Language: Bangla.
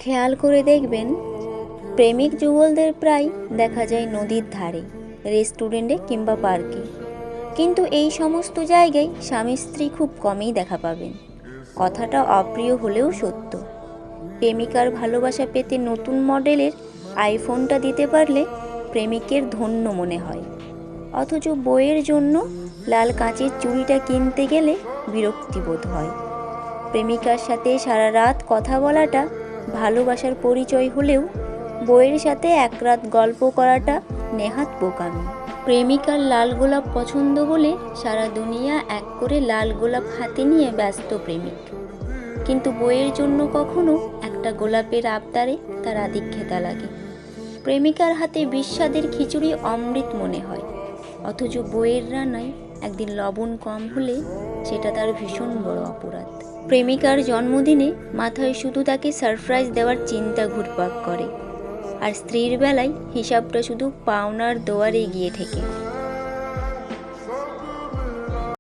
খেয়াল করে দেখবেন, প্রেমিক যুগলদের প্রায় দেখা যায় নদীর ধারে, রেস্টুরেন্টে কিংবা পার্কে। কিন্তু এই সমস্ত জায়গায় স্বামী স্ত্রী খুব কমই দেখা পাবেন। কথাটা অপ্রিয় হলেও সত্য। প্রেমিকার ভালোবাসা পেতে নতুন মডেলের আইফোনটা দিতে পারলে প্রেমিকের ধন্য মনে হয়, অথচ বইয়ের জন্য লাল কাঁচের চুড়িটা কিনতে গেলে বিরক্তিবোধ হয়। প্রেমিকার সাথে সারা রাত কথা বলাটা ভালোবাসার পরিচয় হলেও বইয়ের সাথে এক রাত গল্প করাটা নেহাত বোকামি। প্রেমিকার লাল গোলাপ পছন্দ বলে সারা দুনিয়া এক করে লাল গোলাপ হাতে নিয়ে ব্যস্ত প্রেমিক, কিন্তু বইয়ের জন্য কখনো একটা গোলাপের আবদারে তার আধিক্যতা লাগে। প্রেমিকার হাতে বিস্বাদের খিচুড়ি অমৃত মনে হয়, অথচ বইয়ের রান্নায় একদিন লবণ কম হলে সেটা তার ভীষণ বড় অপরাধ। প্রেমিকার জন্মদিনে মাথায় শুধু তাকে সারপ্রাইজ দেওয়ার চিন্তা ঘুরপাক করে, আর স্ত্রীর বেলায় হিসাবটা শুধু পাওনার দোয়ারে গিয়ে ঠেকে।